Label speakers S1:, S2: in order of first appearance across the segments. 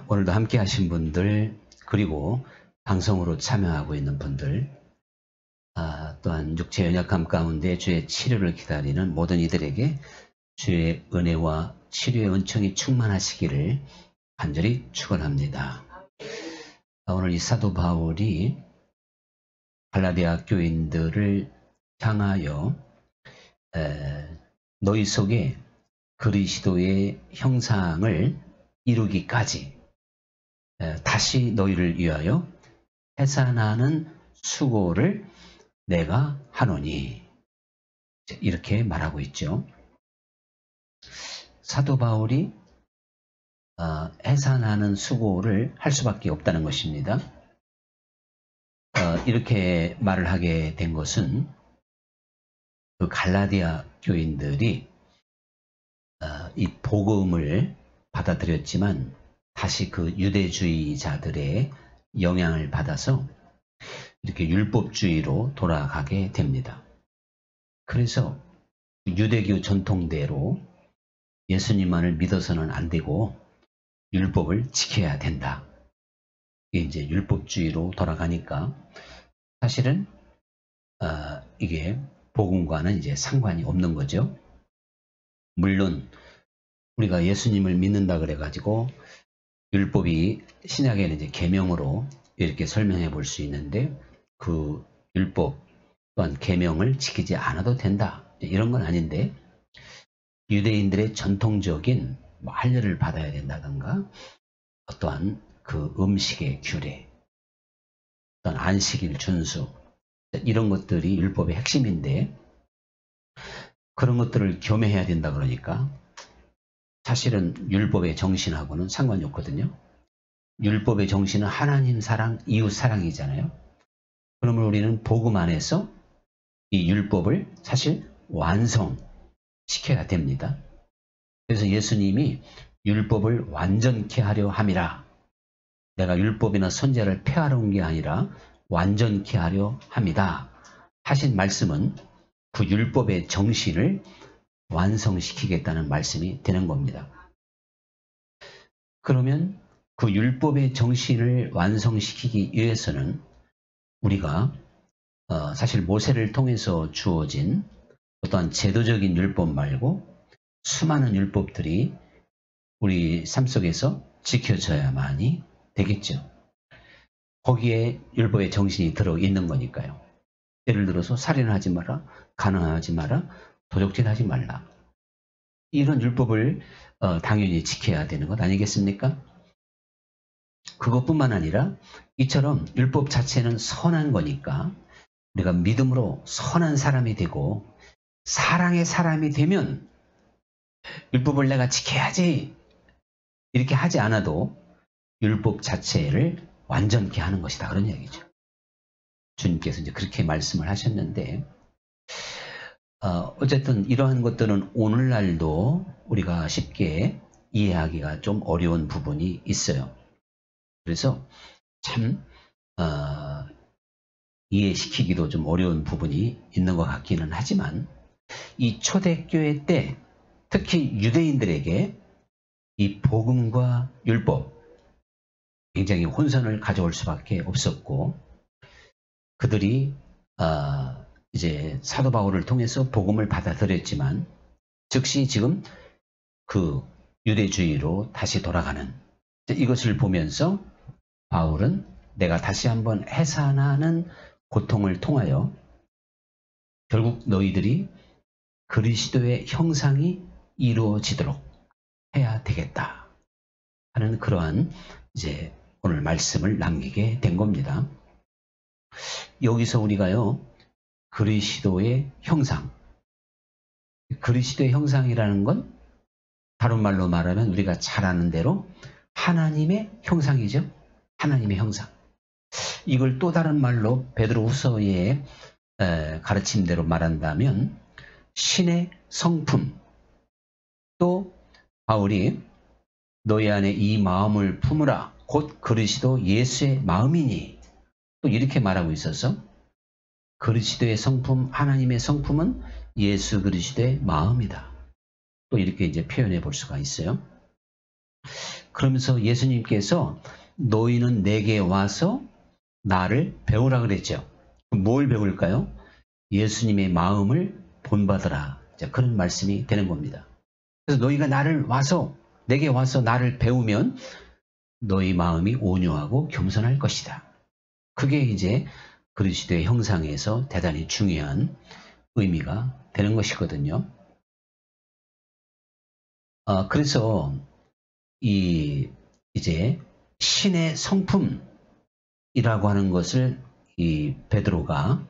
S1: 오늘도 함께 하신 분들, 그리고 방송으로 참여하고 있는 분들, 또한 육체 연약함 가운데 주의 치료를 기다리는 모든 이들에게 주의 은혜와 치료의 은총이 충만하시기를 간절히 축원합니다. 오늘 이 사도 바울이 갈라디아 교인들을 향하여 너희 속에 그리스도의 형상을 이루기까지 다시 너희를 위하여 해산하는 수고를 내가 하노니, 이렇게 말하고 있죠. 사도 바울이 해산하는 수고를 할 수밖에 없다는 것입니다. 이렇게 말을 하게 된 것은 그 갈라디아 교인들이 이 복음을 받아들였지만 다시 그 유대주의자들의 영향을 받아서 이렇게 율법주의로 돌아가게 됩니다. 그래서 유대교 전통대로 예수님만을 믿어서는 안 되고 율법을 지켜야 된다. 이게 이제 율법주의로 돌아가니까 사실은 이게 복음과는 이제 상관이 없는 거죠. 물론 우리가 예수님을 믿는다 그래가지고 율법이 신약에는 이제 계명으로 이렇게 설명해 볼 수 있는데, 그 율법 또한 계명을 지키지 않아도 된다, 이런 건 아닌데, 유대인들의 전통적인 할례를 받아야 된다든가, 어떠한 그 음식의 규례, 어떤 안식일 준수, 이런 것들이 율법의 핵심인데, 그런 것들을 겸해야 된다 그러니까 사실은 율법의 정신하고는 상관이 없거든요. 율법의 정신은 하나님 사랑, 이웃 사랑이잖아요. 그러면 우리는 복음 안에서 이 율법을 사실 완성시켜야 됩니다. 그래서 예수님이 율법을 완전케 하려 함이라, 내가 율법이나 선제를 폐하러 온 게 아니라 완전케 하려 함이다 하신 말씀은 그 율법의 정신을 완성시키겠다는 말씀이 되는 겁니다. 그러면 그 율법의 정신을 완성시키기 위해서는 우리가 사실 모세를 통해서 주어진 어떠한 제도적인 율법 말고 수많은 율법들이 우리 삶 속에서 지켜져야만이 되겠죠. 거기에 율법의 정신이 들어있는 거니까요. 예를 들어서 살인을 하지 마라, 간음하지 마라, 도적질 하지 말라, 이런 율법을 당연히 지켜야 되는 것 아니겠습니까? 그것뿐만 아니라 이처럼 율법 자체는 선한 거니까 우리가 믿음으로 선한 사람이 되고 사랑의 사람이 되면 율법을 내가 지켜야지 이렇게 하지 않아도 율법 자체를 완전케 하는 것이다, 그런 얘기죠. 주님께서 이제 그렇게 말씀을 하셨는데, 어쨌든 이러한 것들은 오늘날도 우리가 쉽게 이해하기가 좀 어려운 부분이 있어요. 그래서 참 이해시키기도 좀 어려운 부분이 있는 것 같기는 하지만, 이 초대교회 때 특히 유대인들에게 이 복음과 율법 굉장히 혼선을 가져올 수밖에 없었고, 그들이 이제 사도 바울을 통해서 복음을 받아들였지만 즉시 지금 그 유대주의로 다시 돌아가는, 이것을 보면서 바울은 내가 다시 한번 해산하는 고통을 통하여 결국 너희들이 그리스도의 형상이 이루어지도록 해야 되겠다 하는 그러한 이제 오늘 말씀을 남기게 된 겁니다. 여기서 우리가요, 그리스도의 형상, 그리스도의 형상이라는 건 다른 말로 말하면 우리가 잘 아는 대로 하나님의 형상이죠. 하나님의 형상. 이걸 또 다른 말로 베드로후서의 가르침대로 말한다면 신의 성품, 또 바울이 너희 안에 이 마음을 품으라 곧 그리스도 예수의 마음이니, 또 이렇게 말하고 있어서 그리스도의 성품, 하나님의 성품은 예수 그리스도의 마음이다, 또 이렇게 이제 표현해 볼 수가 있어요. 그러면서 예수님께서 너희는 내게 와서 나를 배우라 그랬죠. 뭘 배울까요? 예수님의 마음을 본받으라. 그런 말씀이 되는 겁니다. 그래서 너희가 내게 와서 나를 배우면 너희 마음이 온유하고 겸손할 것이다. 그게 이제 그리스도의 형상에서 대단히 중요한 의미가 되는 것이거든요. 그래서 이제 신의 성품이라고 하는 것을 이 베드로가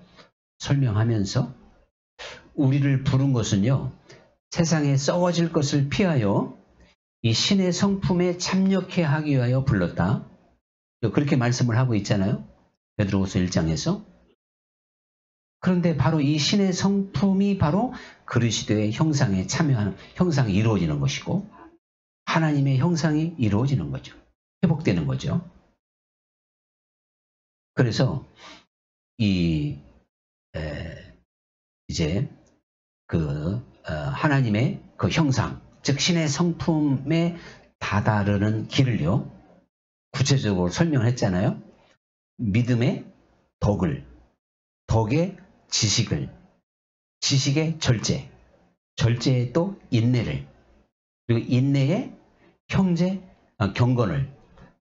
S1: 설명하면서 우리를 부른 것은요, 세상에 썩어질 것을 피하여 이 신의 성품에 참여케 하기 위하여 불렀다. 그렇게 말씀을 하고 있잖아요. 베드로후서 1장에서. 그런데 바로 이 신의 성품이 바로 그리스도의 형상에 참여하는, 형상이 이루어지는 것이고 하나님의 형상이 이루어지는 거죠. 회복되는 거죠. 그래서 이제 하나님의 그 형상, 즉 신의 성품에 다다르는 길을요, 구체적으로 설명을 했잖아요. 믿음의 덕을, 덕의 지식을, 지식의 절제, 절제의 또 인내를, 그리고 인내의 경건을,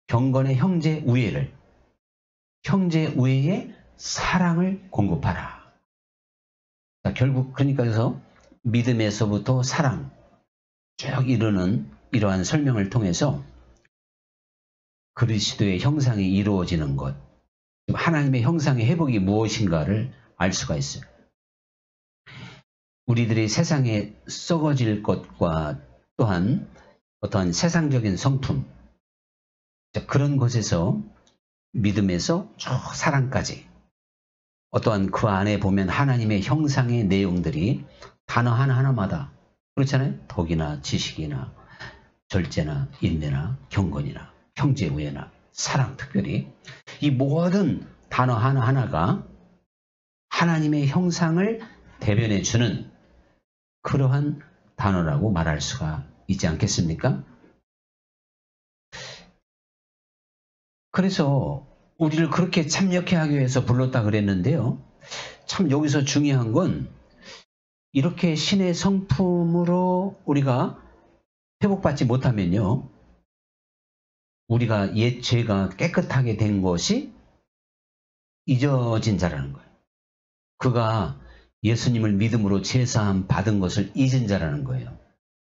S1: 경건의 형제 우애를, 형제 우애의 사랑을 공급하라. 결국 그러니까 그래서 믿음에서부터 사랑 쭉 이르는 이러한 설명을 통해서 그리스도의 형상이 이루어지는 것, 하나님의 형상의 회복이 무엇인가를 알 수가 있어요. 우리들이 세상에 썩어질 것과 또한 어떠한 세상적인 성품, 그런 것에서 믿음에서 쭉 사랑까지 어떠한 그 안에 보면 하나님의 형상의 내용들이 단어 하나하나마다 그렇잖아요. 덕이나 지식이나 절제나 인내나 경건이나 형제 우애나 사랑, 특별히 이 모든 단어 하나하나가 하나님의 형상을 대변해 주는 그러한 단어라고 말할 수가 있지 않겠습니까? 그래서 우리를 그렇게 참여케 하기 위해서 불렀다 그랬는데요. 참 여기서 중요한 건 이렇게 신의 성품으로 우리가 회복받지 못하면요, 우리가 옛 죄가 깨끗하게 된 것이 잊어진 자라는 거예요. 그가 예수님을 믿음으로 제사함 받은 것을 잊은 자라는 거예요.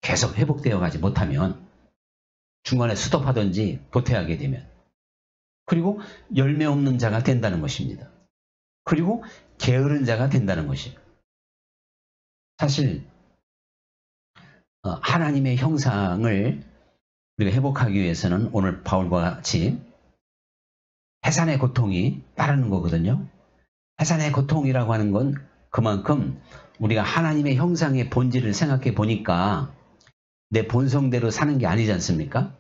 S1: 계속 회복되어 가지 못하면, 중간에 스톱하든지 도태하게 되면, 그리고 열매 없는 자가 된다는 것입니다. 그리고 게으른 자가 된다는 것이에요. 사실 하나님의 형상을 우리가 회복하기 위해서는 오늘 바울과 같이 해산의 고통이 따르는 거거든요. 해산의 고통이라고 하는 건 그만큼 우리가 하나님의 형상의 본질을 생각해 보니까 내 본성대로 사는 게 아니지 않습니까?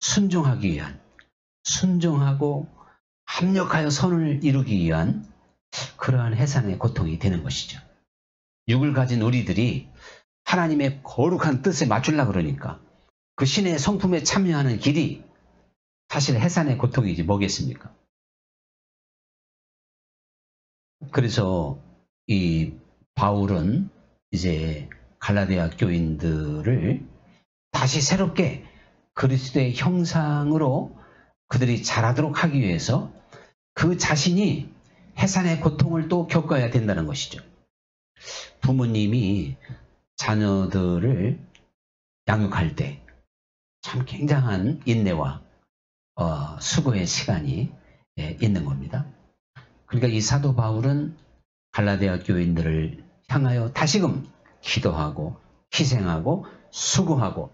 S1: 순종하기 위한, 순종하고 합력하여 선을 이루기 위한 그러한 해산의 고통이 되는 것이죠. 육을 가진 우리들이 하나님의 거룩한 뜻에 맞추려고 그러니까 그 신의 성품에 참여하는 길이 사실 해산의 고통이지 뭐겠습니까? 그래서 이 바울은 이제 갈라디아 교인들을 다시 새롭게 그리스도의 형상으로 그들이 자라도록 하기 위해서 그 자신이 해산의 고통을 또 겪어야 된다는 것이죠. 부모님이 자녀들을 양육할 때 참 굉장한 인내와 수고의 시간이 있는 겁니다. 그러니까 이 사도 바울은 갈라디아 교인들을 향하여 다시금 기도하고 희생하고 수고하고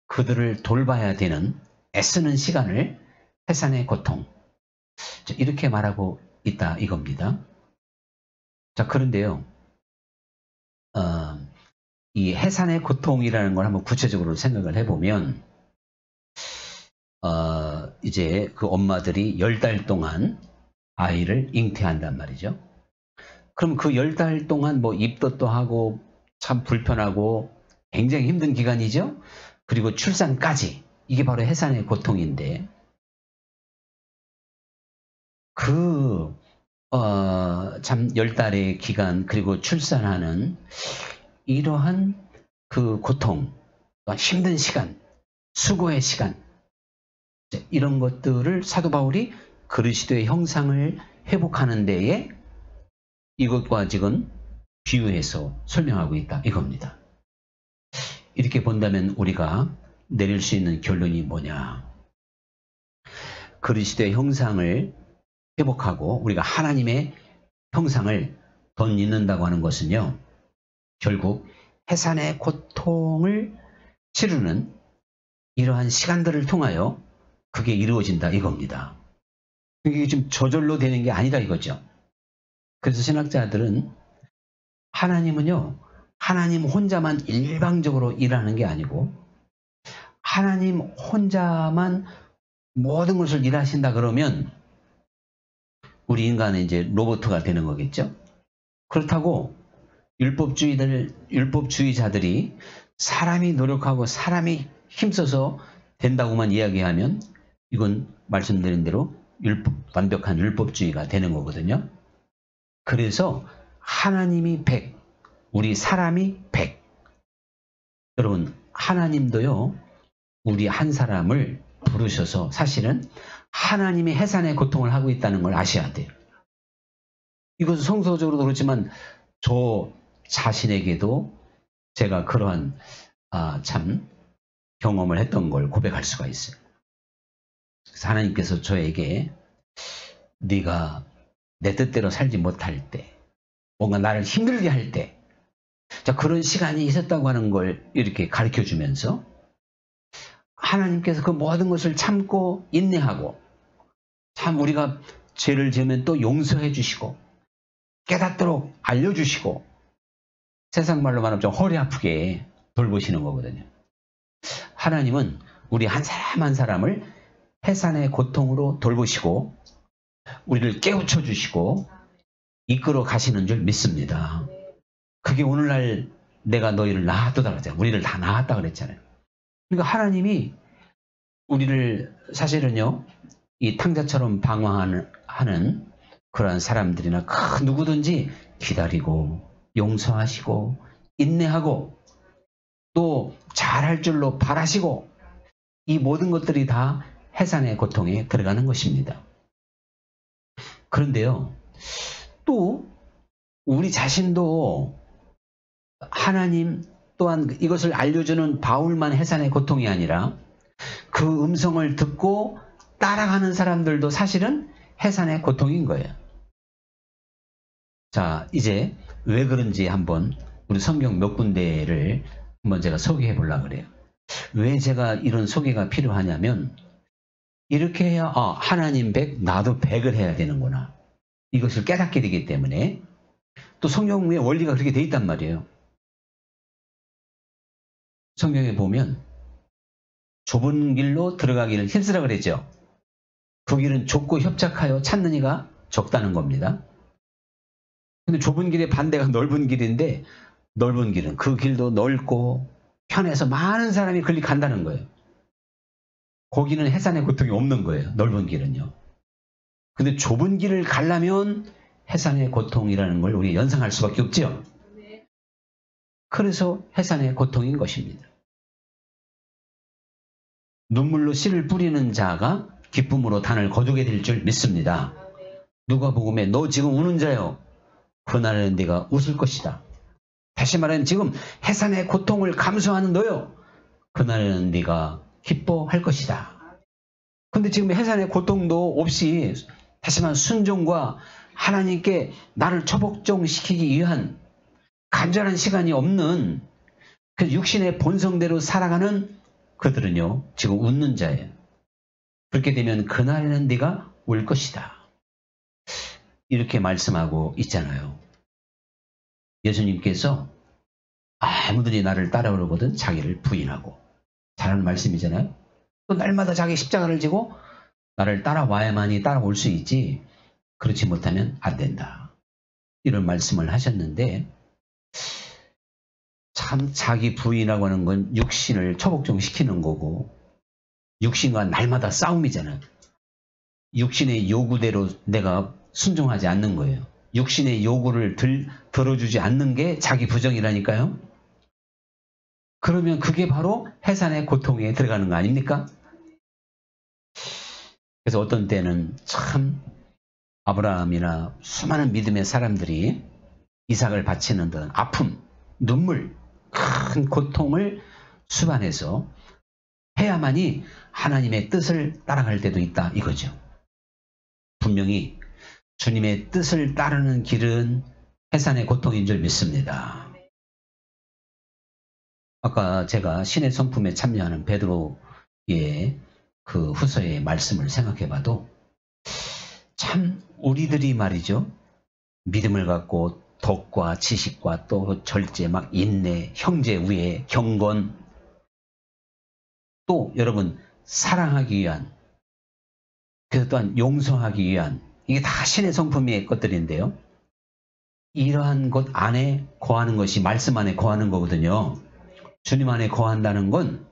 S1: 그들을 돌봐야 되는 애쓰는 시간을 해산의 고통, 이렇게 말하고 있다 이겁니다. 자, 그런데요, 이 해산의 고통이라는 걸 한번 구체적으로 생각을 해보면, 이제 그 엄마들이 10달 동안 아이를 잉태한단 말이죠. 그럼 그 10달 동안 뭐 입덧도 하고 참 불편하고 굉장히 힘든 기간이죠. 그리고 출산까지 이게 바로 해산의 고통인데, 참 10달의 기간, 그리고 출산하는 이러한 그 고통, 힘든 시간, 수고의 시간, 이런 것들을 사도 바울이 그리스도의 형상을 회복하는 데에 이것과 지금 비유해서 설명하고 있다, 이겁니다. 이렇게 본다면 우리가 내릴 수 있는 결론이 뭐냐? 그리스도의 형상을 회복하고 우리가 하나님의 형상을 덧입는다고 하는 것은요, 결국 해산의 고통을 치르는 이러한 시간들을 통하여 그게 이루어진다, 이겁니다. 이게 지금 저절로 되는 게 아니다, 이거죠. 그래서 신학자들은 하나님은요, 하나님 혼자만 일방적으로 일하는 게 아니고 하나님 혼자만 모든 것을 일하신다 그러면 우리 인간은 이제 로봇가 되는 거겠죠. 그렇다고 율법주의자들이 사람이 노력하고 사람이 힘써서 된다고만 이야기하면 이건 말씀드린 대로 완벽한 율법주의가 되는 거거든요. 그래서 하나님이 100, 우리 사람이 100. 여러분, 하나님도요, 우리 한 사람을 부르셔서 사실은 하나님이 해산의 고통을 하고 있다는 걸 아셔야 돼요. 이것은 성서적으로도 그렇지만 저 자신에게도 제가 그러한 참 경험을 했던 걸 고백할 수가 있어요. 그래서 하나님께서 저에게 네가 내 뜻대로 살지 못할 때, 뭔가 나를 힘들게 할 때, 자, 그런 시간이 있었다고 하는 걸 이렇게 가르쳐 주면서 하나님께서 그 모든 것을 참고 인내하고, 참 우리가 죄를 지으면 또 용서해 주시고 깨닫도록 알려주시고, 세상 말로 말하면 좀 허리 아프게 돌보시는 거거든요. 하나님은 우리 한 사람 한 사람을 해산의 고통으로 돌보시고 우리를 깨우쳐 주시고 이끌어 가시는 줄 믿습니다. 그게 오늘날 내가 너희를 낳았다 그랬잖아요. 우리를 다 낳았다 그랬잖아요. 그러니까 하나님이 우리를 사실은요, 이 탕자처럼 방황하는 그러한 사람들이나 그 누구든지 기다리고 용서하시고 인내하고 또 잘할 줄로 바라시고, 이 모든 것들이 다 해산의 고통에 들어가는 것입니다. 그런데요, 또 우리 자신도 하나님 또한 이것을 알려주는 바울만 해산의 고통이 아니라 그 음성을 듣고 따라가는 사람들도 사실은 해산의 고통인 거예요. 자, 이제 왜 그런지 한번 우리 성경 몇 군데를 한번 제가 소개해 보려고 그래요. 왜 제가 이런 소개가 필요하냐면, 이렇게 해야 하나님 100, 나도 100을 해야 되는구나, 이것을 깨닫게 되기 때문에. 또 성경의 원리가 그렇게 돼 있단 말이에요. 성경에 보면 좁은 길로 들어가기를 힘쓰라 그랬죠. 그 길은 좁고 협착하여 찾는 이가 적다는 겁니다. 근데 좁은 길의 반대가 넓은 길인데, 넓은 길은 그 길도 넓고 편해서 많은 사람이 그리 간다는 거예요. 거기는 해산의 고통이 없는 거예요, 넓은 길은요. 근데 좁은 길을 가려면 해산의 고통이라는 걸 우리 연상할 수밖에 없죠. 그래서 해산의 고통인 것입니다. 눈물로 씨를 뿌리는 자가 기쁨으로 단을 거두게 될 줄 믿습니다. 누가복음에 너 지금 우는 자여, 그날에는 네가 웃을 것이다. 다시 말하면 지금 해산의 고통을 감수하는 너요, 그날에는 네가 기뻐할 것이다. 근데 지금 해산의 고통도 없이 다시 말하면 순종과 하나님께 나를 초복종시키기 위한 간절한 시간이 없는 그 육신의 본성대로 살아가는 그들은요, 지금 웃는 자예요. 그렇게 되면 그날에는 네가 울 것이다, 이렇게 말씀하고 있잖아요. 예수님께서 아무든지 나를 따라오려거든 자기를 부인하고, 잘하는 말씀이잖아요. 또 날마다 자기 십자가를 지고 나를 따라와야만이 따라올 수 있지, 그렇지 못하면 안 된다, 이런 말씀을 하셨는데, 참 자기 부인이라고 하는 건 육신을 초복종시키는 거고, 육신과 날마다 싸움이잖아요. 육신의 요구대로 내가 순종하지 않는 거예요. 육신의 요구를 들어주지 않는 게 자기 부정이라니까요. 그러면 그게 바로 해산의 고통에 들어가는 거 아닙니까? 그래서 어떤 때는 참 아브라함이나 수많은 믿음의 사람들이 이삭을 바치는 듯 아픔, 눈물, 큰 고통을 수반해서 해야만이 하나님의 뜻을 따라갈 때도 있다 이거죠. 분명히 주님의 뜻을 따르는 길은 해산의 고통인 줄 믿습니다. 아까 제가 신의 성품에 참여하는 베드로의 그 후서의 말씀을 생각해 봐도 참 우리들이 말이죠. 믿음을 갖고 덕과 지식과 또 절제, 막 인내, 형제 우애, 경건, 또 여러분 사랑하기 위한, 그래서 또한 용서하기 위한, 이게 다 신의 성품의 것들인데요. 이러한 것 안에 거하는 것이 말씀 안에 거하는 거거든요. 주님 안에 거한다는 건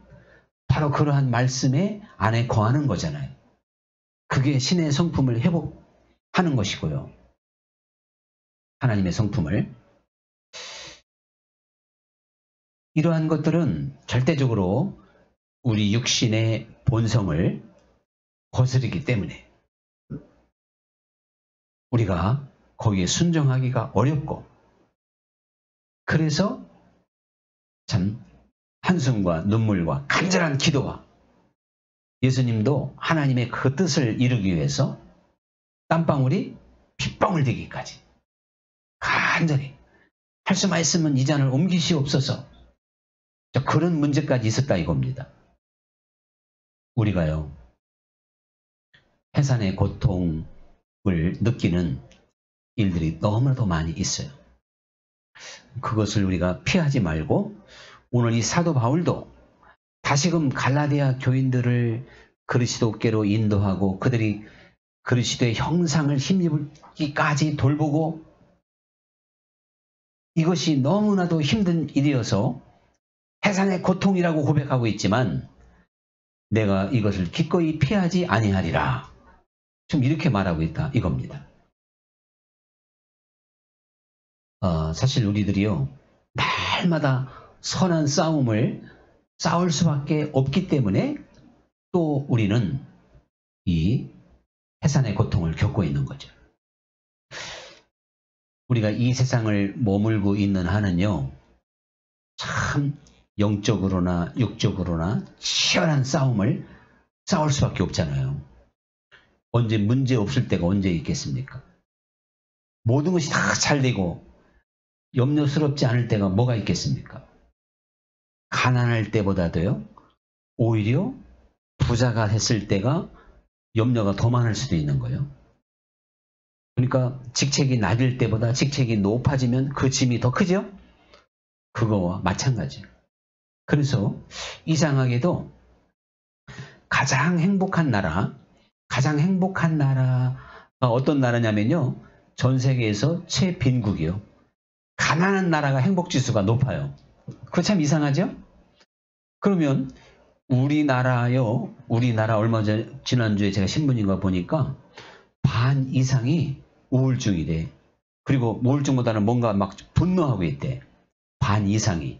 S1: 바로 그러한 말씀의 안에 거하는 거잖아요. 그게 신의 성품을 회복하는 것이고요. 하나님의 성품을. 이러한 것들은 절대적으로 우리 육신의 본성을 거스르기 때문에 우리가 거기에 순종하기가 어렵고, 그래서 참 한숨과 눈물과 간절한 기도와, 예수님도 하나님의 그 뜻을 이루기 위해서 땀방울이 핏방울 되기까지 간절히 할 수만 있으면 이 잔을 옮기시옵소서, 그런 문제까지 있었다 이겁니다. 우리가요, 해산의 고통을 느끼는 일들이 너무나도 많이 있어요. 그것을 우리가 피하지 말고, 오늘 이 사도 바울도 다시금 갈라디아 교인들을 그리스도께로 인도하고 그들이 그리스도의 형상을 힘입기까지 돌보고, 이것이 너무나도 힘든 일이어서 해산의 고통이라고 고백하고 있지만 내가 이것을 기꺼이 피하지 아니하리라, 좀 이렇게 말하고 있다 이겁니다. 사실 우리들이요, 날마다 선한 싸움을 싸울 수밖에 없기 때문에 또 우리는 이 해산의 고통을 겪고 있는 거죠. 우리가 이 세상을 머물고 있는 한은요, 참 영적으로나 육적으로나 치열한 싸움을 싸울 수밖에 없잖아요. 언제 문제 없을 때가 언제 있겠습니까? 모든 것이 다 잘 되고 염려스럽지 않을 때가 뭐가 있겠습니까? 가난할 때보다도요, 오히려 부자가 됐을 때가 염려가 더 많을 수도 있는 거예요. 그러니까 직책이 낮을 때보다 직책이 높아지면 그 짐이 더 크죠? 그거와 마찬가지예요. 그래서 이상하게도 가장 행복한 나라가 어떤 나라냐면요, 전 세계에서 최빈국이요. 가난한 나라가 행복지수가 높아요. 그거 참 이상하죠? 그러면 우리나라 얼마 전, 지난주에 제가 신문인가 보니까 반 이상이 우울증이래. 그리고 우울증보다는 뭔가 막 분노하고 있대. 반 이상이.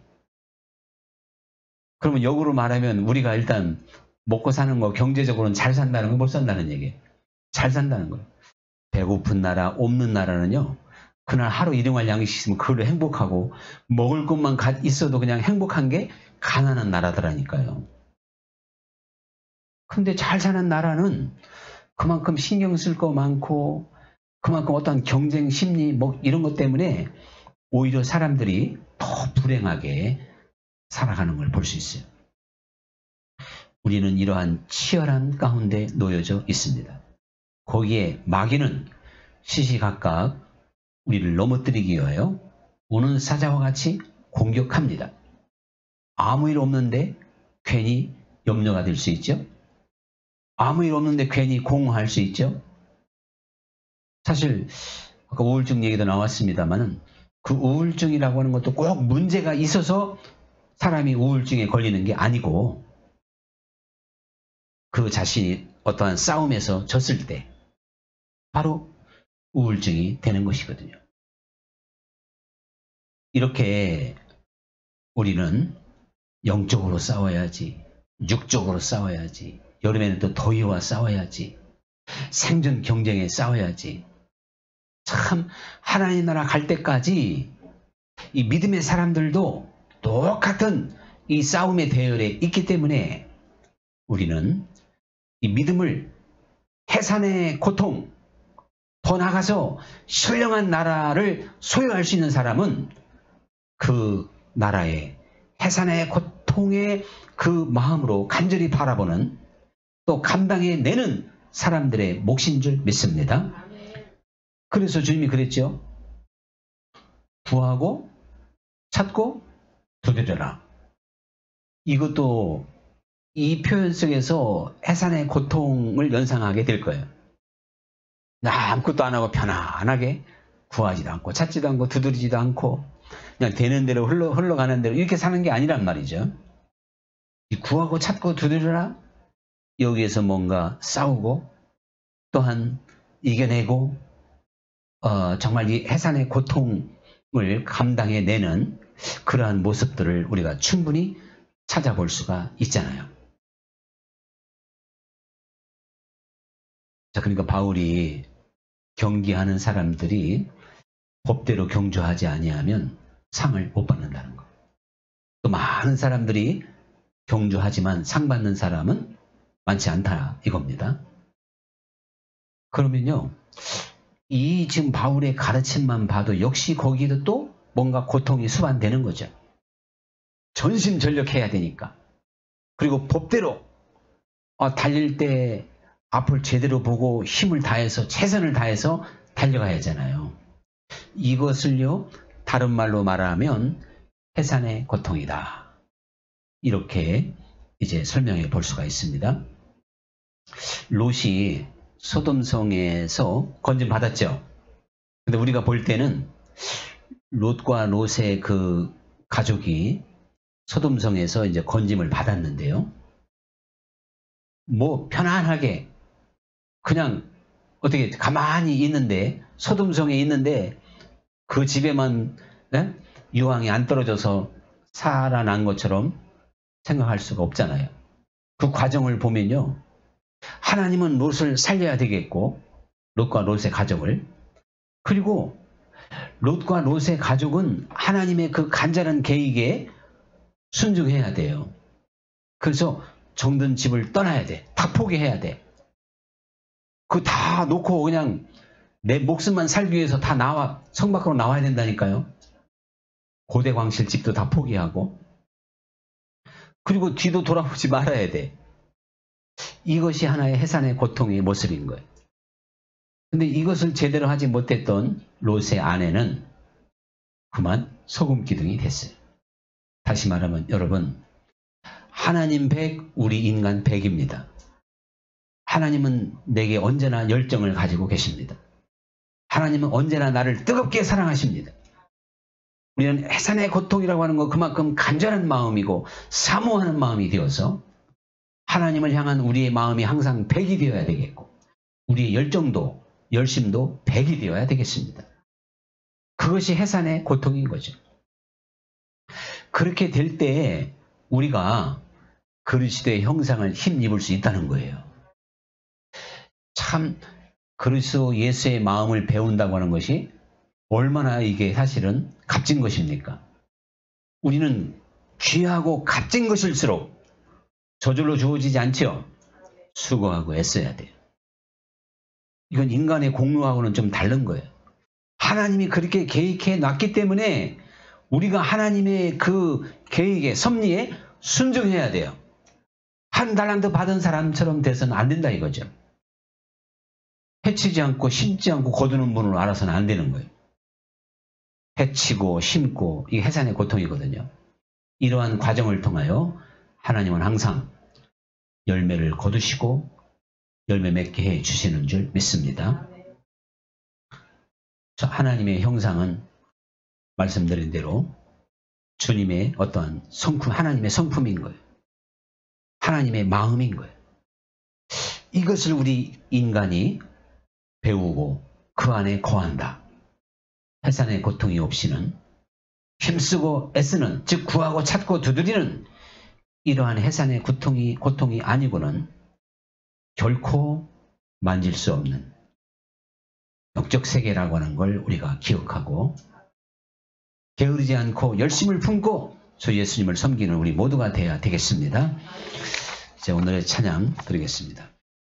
S1: 그러면 역으로 말하면 우리가 일단 먹고 사는 거, 경제적으로는 잘 산다는 거, 못 산다는 얘기예요. 잘 산다는 거예요. 배고픈 나라, 없는 나라는요, 그날 하루 일용할 양식 있으면 그걸로 행복하고, 먹을 것만 있어도 그냥 행복한 게 가난한 나라더라니까요. 근데 잘 사는 나라는 그만큼 신경 쓸 거 많고, 그만큼 어떤 경쟁 심리 뭐 이런 것 때문에 오히려 사람들이 더 불행하게 살아가는 걸 볼 수 있어요. 우리는 이러한 치열한 가운데 놓여져 있습니다. 거기에 마귀는 시시각각 우리를 넘어뜨리기 위하여 오는 사자와 같이 공격합니다. 아무 일 없는데 괜히 염려가 될 수 있죠. 아무 일 없는데 괜히 공허할 수 있죠. 사실 아까 우울증 얘기도 나왔습니다만, 그 우울증이라고 하는 것도 꼭 문제가 있어서 사람이 우울증에 걸리는 게 아니고, 그 자신이 어떠한 싸움에서 졌을 때 바로 우울증이 되는 것이거든요. 이렇게 우리는 영적으로 싸워야지, 육적으로 싸워야지, 여름에는 또 더위와 싸워야지, 생존 경쟁에 싸워야지. 참 하나님 나라 갈 때까지 이 믿음의 사람들도 똑같은 이 싸움의 대열에 있기 때문에 우리는 이 믿음을 해산의 고통, 더 나가서 신령한 나라를 소유할 수 있는 사람은 그 나라의 해산의 고통의 그 마음으로 간절히 바라보는, 또 감당해내는 사람들의 몫인 줄 믿습니다. 그래서 주님이 그랬죠. 구하고 찾고 두드려라. 이것도 이 표현 속에서 해산의 고통을 연상하게 될 거예요. 아무것도 안 하고 편안하게 구하지도 않고 찾지도 않고 두드리지도 않고 그냥 되는 대로 흘러가는 대로 이렇게 사는 게 아니란 말이죠. 이 구하고 찾고 두드려라. 여기에서 뭔가 싸우고 또한 이겨내고 정말 이 해산의 고통을 감당해내는 그러한 모습들을 우리가 충분히 찾아볼 수가 있잖아요. 자, 그러니까 바울이 경기하는 사람들이 법대로 경주하지 아니하면 상을 못 받는다는 거. 또 많은 사람들이 경주하지만 상 받는 사람은 많지 않다 이겁니다. 그러면요, 이 지금 바울의 가르침만 봐도 역시 거기에도 또 뭔가 고통이 수반되는 거죠. 전심전력해야 되니까. 그리고 법대로 달릴 때 앞을 제대로 보고 힘을 다해서 최선을 다해서 달려가야 하잖아요. 이것을요, 다른 말로 말하면 해산의 고통이다. 이렇게 이제 설명해 볼 수가 있습니다. 롯이 소돔성에서 건진 받았죠. 근데 우리가 볼 때는 롯과 롯의 그 가족이 소돔성에서 이제 건짐을 받았는데요. 뭐 편안하게 그냥 어떻게 가만히 있는데, 소돔성에 있는데 그 집에만 유황이 안 떨어져서 살아난 것처럼 생각할 수가 없잖아요. 그 과정을 보면요, 하나님은 롯을 살려야 되겠고, 롯과 롯의 가족을, 그리고 롯과 롯의 가족은 하나님의 그 간절한 계획에 순종해야 돼요. 그래서 정든 집을 떠나야 돼. 다 포기해야 돼. 그거 다 놓고 그냥 내 목숨만 살기 위해서 다 성 밖으로 나와야 된다니까요. 고대 광실집도 다 포기하고, 그리고 뒤도 돌아보지 말아야 돼. 이것이 하나의 해산의 고통의 모습인 거예요. 근데 이것을 제대로 하지 못했던 롯의 아내는 그만 소금 기둥이 됐어요. 다시 말하면 여러분, 하나님 100, 우리 인간 100입니다. 하나님은 내게 언제나 열정을 가지고 계십니다. 하나님은 언제나 나를 뜨겁게 사랑하십니다. 우리는 해산의 고통이라고 하는 거 그만큼 간절한 마음이고 사모하는 마음이 되어서 하나님을 향한 우리의 마음이 항상 100이 되어야 되겠고, 우리의 열정도 열심도 100이 되어야 되겠습니다. 그것이 해산의 고통인 거죠. 그렇게 될 때 우리가 그리스도의 형상을 힘입을 수 있다는 거예요. 참 그리스도 예수의 마음을 배운다고 하는 것이 얼마나 이게 사실은 값진 것입니까? 우리는 귀하고 값진 것일수록 저절로 주어지지 않죠. 수고하고 애써야 돼요. 이건 인간의 공로하고는 좀 다른 거예요. 하나님이 그렇게 계획해 놨기 때문에 우리가 하나님의 그 계획에, 섭리에 순종해야 돼요. 한 달란트 받은 사람처럼 돼서는 안 된다 이거죠. 해치지 않고 심지 않고 거두는 분으로 알아서는 안 되는 거예요. 해치고 심고, 이게 해산의 고통이거든요. 이러한 과정을 통하여 하나님은 항상 열매를 거두시고 열매 맺게 해 주시는 줄 믿습니다. 하나님의 형상은 말씀드린 대로 주님의 어떠한 성품, 하나님의 성품인 거예요. 하나님의 마음인 거예요. 이것을 우리 인간이 배우고 그 안에 거한다. 해산의 고통이 없이는, 힘쓰고 애쓰는, 즉 구하고 찾고 두드리는 이러한 해산의 고통이 아니고는 결코 만질 수 없는 영적 세계라고 하는 걸 우리가 기억하고 게으르지 않고 열심을 품고 주 예수님을 섬기는 우리 모두가 되어야 되겠습니다. 이제 오늘의 찬양 드리겠습니다.